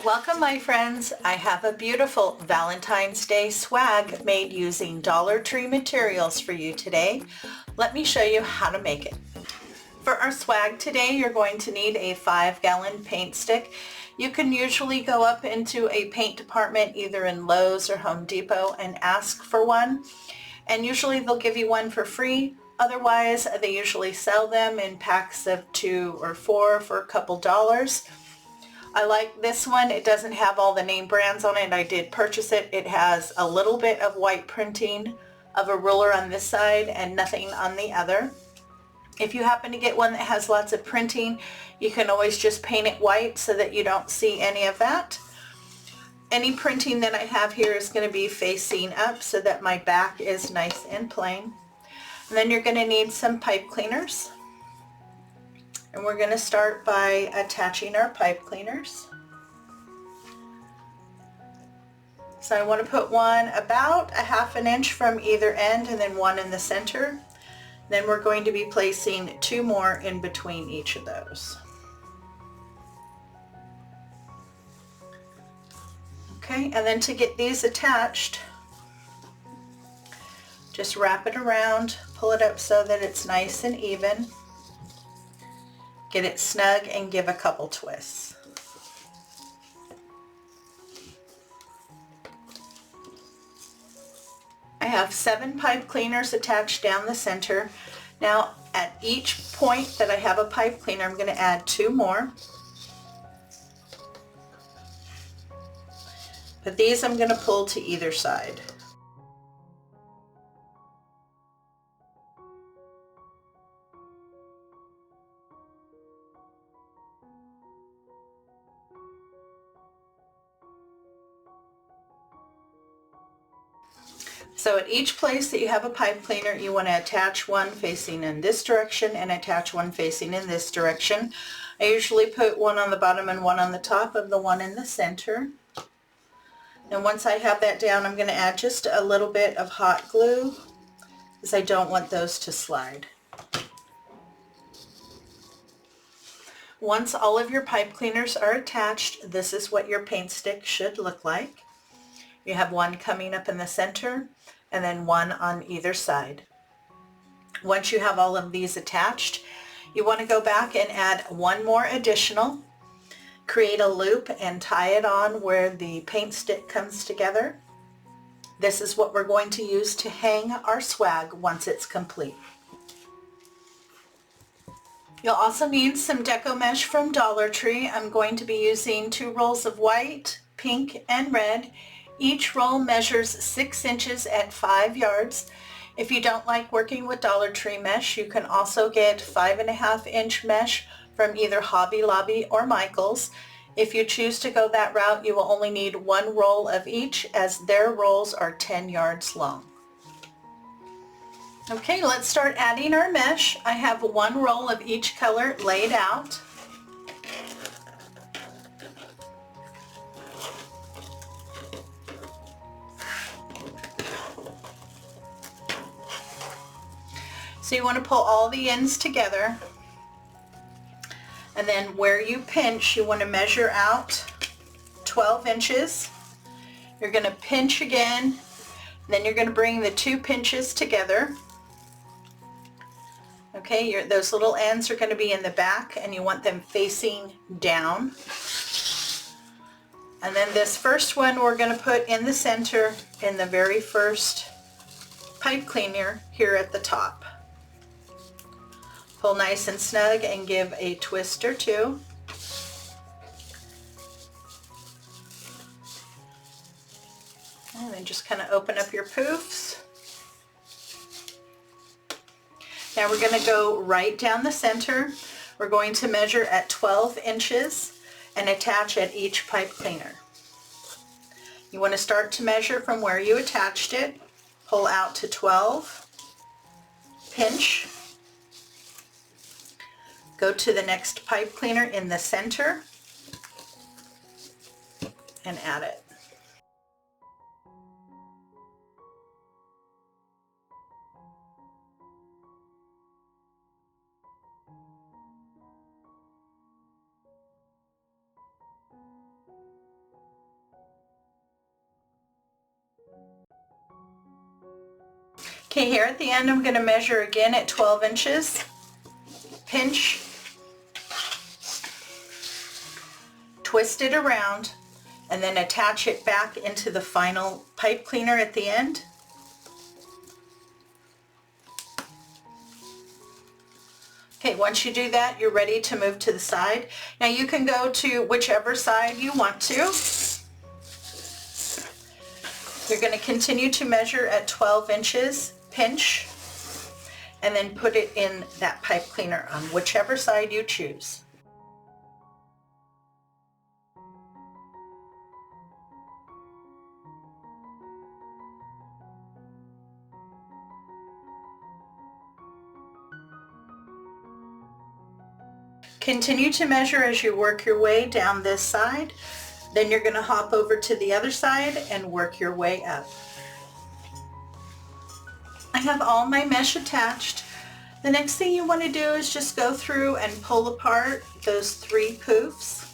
Welcome my friends. I have a beautiful Valentine's Day swag made using Dollar Tree materials for you today. Let me show you how to make it. For our swag today, you're going to need a 5-gallon paint stick. You can usually go up into a paint department either in Lowe's or Home Depot and ask for one. And usually they'll give you one for free. Otherwise, they usually sell them in packs of 2 or 4 for a couple dollars. I like this one. It doesn't have all the name brands on it. I did purchase it. It has a little bit of white printing of a ruler on this side and nothing on the other. If you happen to get one that has lots of printing, you can always just paint it white so that you don't see any of that. Any printing that I have here is going to be facing up so that my back is nice and plain. And then you're going to need some pipe cleaners. And we're going to start by attaching our pipe cleaners. So I want to put one about a 1/2 inch from either end and then one in the center. Then we're going to be placing 2 more in between each of those. Okay, and then to get these attached, just wrap it around, pull it up so that it's nice and even. Get it snug and give a couple twists. I have 7 pipe cleaners attached down the center. Now at each point that I have a pipe cleaner, I'm going to add 2 more. But these I'm going to pull to either side. So at each place that you have a pipe cleaner, you want to attach one facing in this direction and attach one facing in this direction. I usually put one on the bottom and one on the top of the one in the center. And once I have that down, I'm going to add just a little bit of hot glue because I don't want those to slide. Once all of your pipe cleaners are attached, this is what your paint stick should look like. You have one coming up in the center and then one on either side. Once you have all of these attached, you want to go back and add one more additional. Create a loop and tie it on where the paint stick comes together. This is what we're going to use to hang our swag once it's complete. You'll also need some deco mesh from Dollar Tree. I'm going to be using 2 rolls of white, pink, and red. Each roll measures 6 inches at 5 yards. If you don't like working with Dollar Tree mesh, you can also get 5.5 inch mesh from either Hobby Lobby or Michael's. If you choose to go that route, you will only need 1 roll of each, as their rolls are 10 yards long. Okay, let's start adding our mesh. I have 1 roll of each color laid out. So you want to pull all the ends together, and then where you pinch, you want to measure out 12 inches. You're going to pinch again, and then you're going to bring the 2 pinches together. Okay, those little ends are going to be in the back, and you want them facing down. And then this first one we're going to put in the center in the very first pipe cleaner here at the top. Pull nice and snug and give a twist or 2. And then just kind of open up your poofs. Now we're going to go right down the center. We're going to measure at 12 inches and attach at each pipe cleaner. You want to start to measure from where you attached it, pull out to 12, pinch, go to the next pipe cleaner in the center and add it. Okay, here at the end I'm going to measure again at 12 inches, pinch, twist it around, and then attach it back into the final pipe cleaner at the end. Okay, once you do that, you're ready to move to the side. Now you can go to whichever side you want to. You're going to continue to measure at 12 inches, pinch, and then put it in that pipe cleaner on whichever side you choose. Continue to measure as you work your way down this side. Then you're going to hop over to the other side and work your way up. I have all my mesh attached. The next thing you want to do is just go through and pull apart those 3 poofs.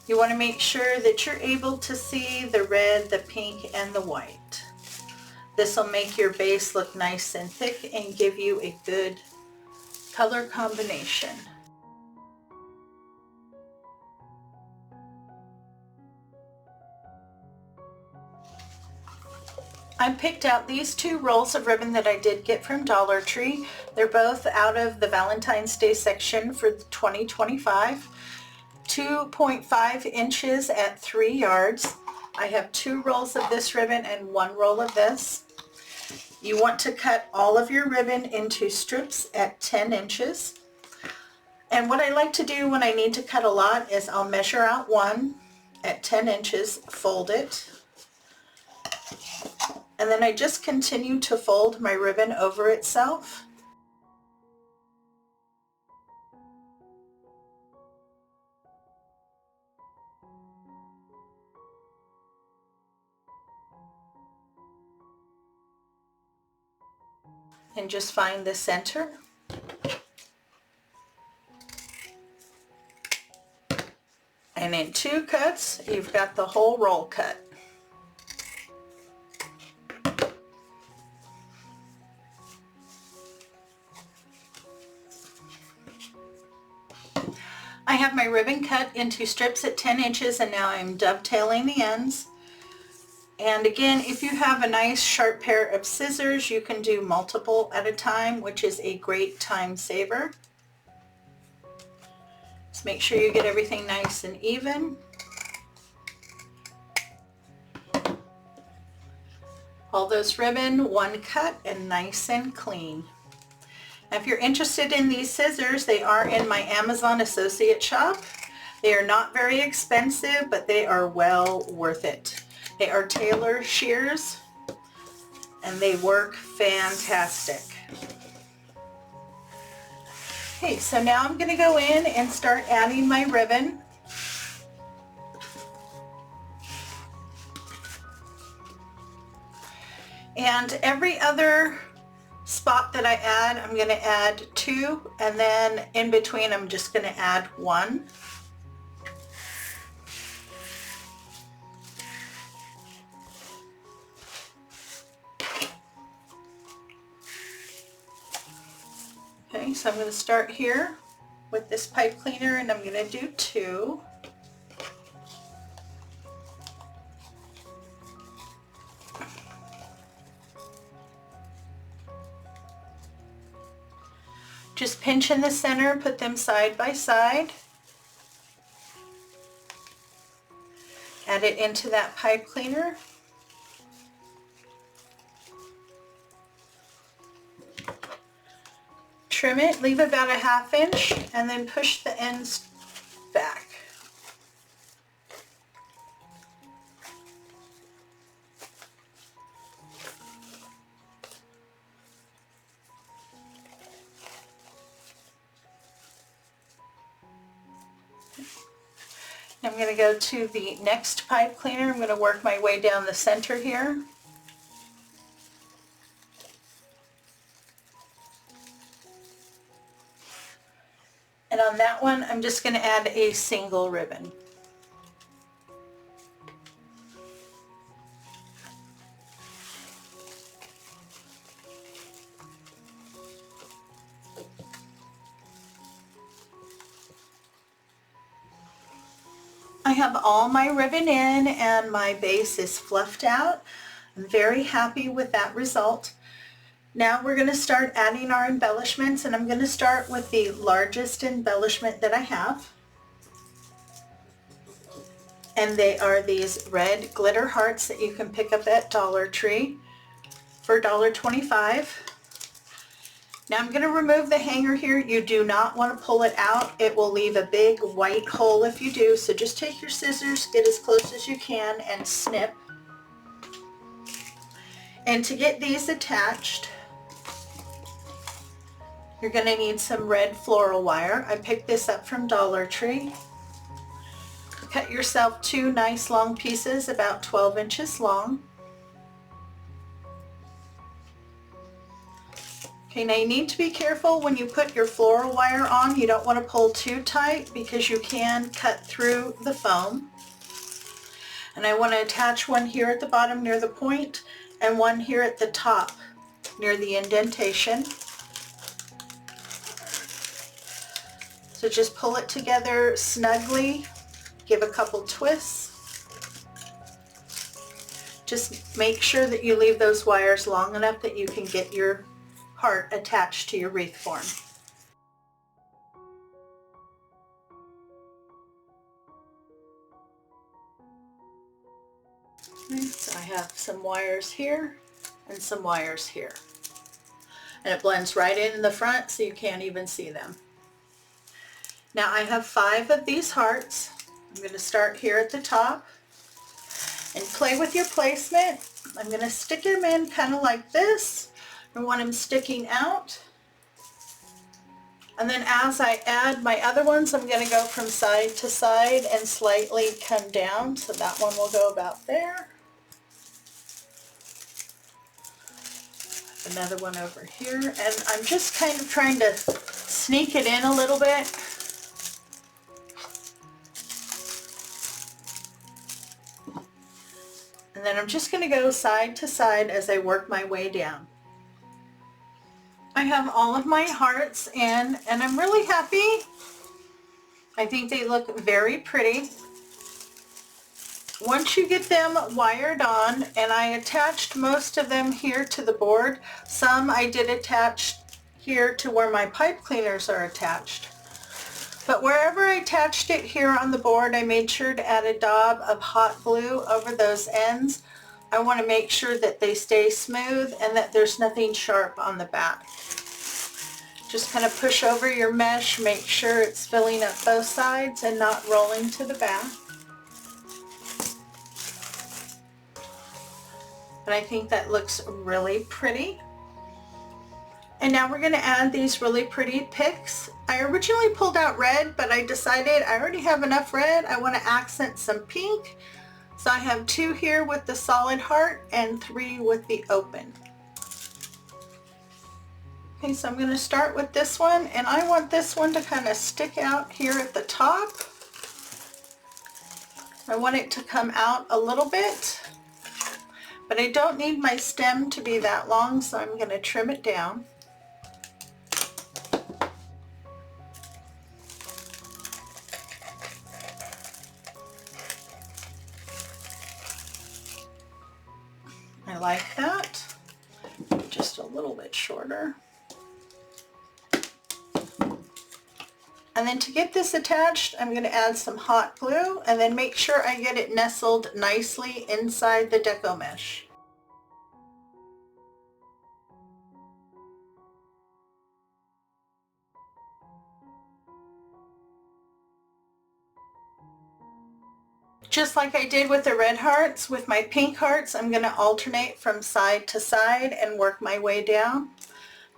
You want to make sure that you're able to see the red, the pink, and the white. This will make your base look nice and thick and give you a good color combination. I picked out these 2 rolls of ribbon that I did get from Dollar Tree. They're both out of the Valentine's Day section for 2025. 2.5 inches at 3 yards. I have 2 rolls of this ribbon and 1 roll of this. You want to cut all of your ribbon into strips at 10 inches. And what I like to do when I need to cut a lot is I'll measure out 1 at 10 inches, fold it, and then I just continue to fold my ribbon over itself. And just find the center. And in 2 cuts, you've got the whole roll cut. I have my ribbon cut into strips at 10 inches and now I'm dovetailing the ends. And again, if you have a nice sharp pair of scissors, you can do multiple at a time, which is a great time saver. Just make sure you get everything nice and even. All those ribbon, 1 cut, and nice and clean. Now, if you're interested in these scissors, they are in my Amazon associate shop. They are not very expensive, but they are well worth it. They are tailor shears, and they work fantastic. Okay, so now I'm going to go in and start adding my ribbon. And every other spot that I add, I'm going to add 2, and then in between I'm just going to add 1. Okay, so I'm going to start here with this pipe cleaner and I'm going to do 2. Just pinch in the center, put them side by side. Add it into that pipe cleaner. Trim it, leave about a 1/2 inch, and then push the ends back. I'm going to go to the next pipe cleaner. I'm going to work my way down the center here. And on that one, I'm just going to add a single ribbon. I have all my ribbon in and my base is fluffed out. I'm very happy with that result. Now we're going to start adding our embellishments, and I'm going to start with the largest embellishment that I have. And they are these red glitter hearts that you can pick up at Dollar Tree for $1.25. Now I'm going to remove the hanger here. You do not want to pull it out. It will leave a big white hole if you do. So just take your scissors, get as close as you can, and snip. And to get these attached, you're going to need some red floral wire. I picked this up from Dollar Tree. Cut yourself 2 nice long pieces about 12 inches long. Okay, now you need to be careful when you put your floral wire on. You don't want to pull too tight because you can cut through the foam. And I want to attach one here at the bottom near the point and one here at the top near the indentation. So just pull it together snugly, give a couple twists. Just make sure that you leave those wires long enough that you can get your heart attached to your wreath form. Okay, so I have some wires here and some wires here. And it blends right in the front so you can't even see them. Now I have 5 of these hearts. I'm going to start here at the top and play with your placement. I'm going to stick them in kind of like this. I want them sticking out. And then as I add my other ones, I'm going to go from side to side and slightly come down. So that one will go about there. Another one over here. And I'm just kind of trying to sneak it in a little bit. And then I'm just going to go side to side as I work my way down. I have all of my hearts in and I'm really happy. I think they look very pretty. Once you get them wired on, and I attached most of them here to the board. Some I did attach here to where my pipe cleaners are attached. But wherever I attached it here on the board, I made sure to add a daub of hot glue over those ends. I want to make sure that they stay smooth and that there's nothing sharp on the back. Just kind of push over your mesh, make sure it's filling up both sides and not rolling to the back. And I think that looks really pretty. And now we're going to add these really pretty picks. I originally pulled out red, but I decided I already have enough red. I want to accent some pink. So I have 2 here with the solid heart and 3 with the open. Okay, so I'm going to start with this one, and I want this one to kind of stick out here at the top. I want it to come out a little bit, but I don't need my stem to be that long, so I'm going to trim it down. I like that. Just a little bit shorter. And then to get this attached, I'm going to add some hot glue and then make sure I get it nestled nicely inside the deco mesh. Just like I did with the red hearts, with my pink hearts, I'm going to alternate from side to side and work my way down.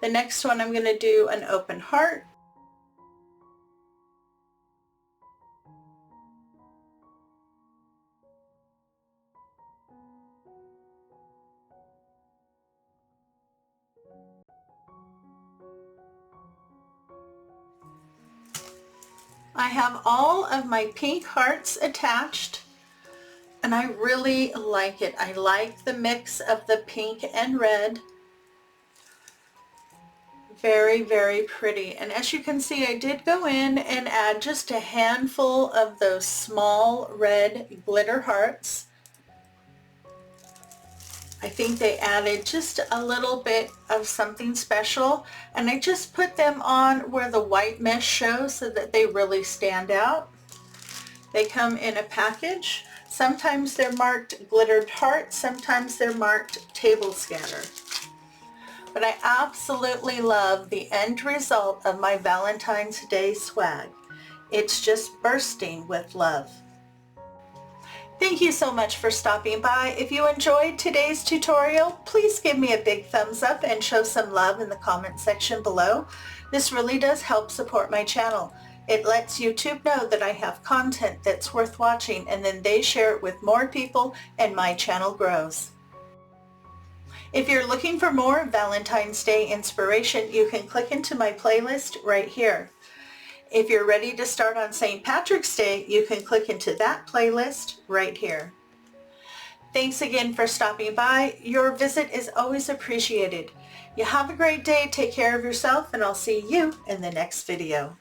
The next one I'm going to do an open heart. I have all of my pink hearts attached and I really like it. I like the mix of the pink and red. Very, very pretty. And as you can see, I did go in and add just a handful of those small red glitter hearts. I think they added just a little bit of something special, and I just put them on where the white mesh shows so that they really stand out. They come in a package. Sometimes they're marked glittered heart, sometimes they're marked table scatter. But I absolutely love the end result of my Valentine's Day swag. It's just bursting with love. Thank you so much for stopping by. If you enjoyed today's tutorial, please give me a big thumbs up and show some love in the comment section below. This really does help support my channel. It lets YouTube know that I have content that's worth watching, and then they share it with more people and my channel grows. If you're looking for more Valentine's Day inspiration, you can click into my playlist right here. If you're ready to start on St. Patrick's Day, you can click into that playlist right here. Thanks again for stopping by. Your visit is always appreciated. You have a great day, take care of yourself, and I'll see you in the next video.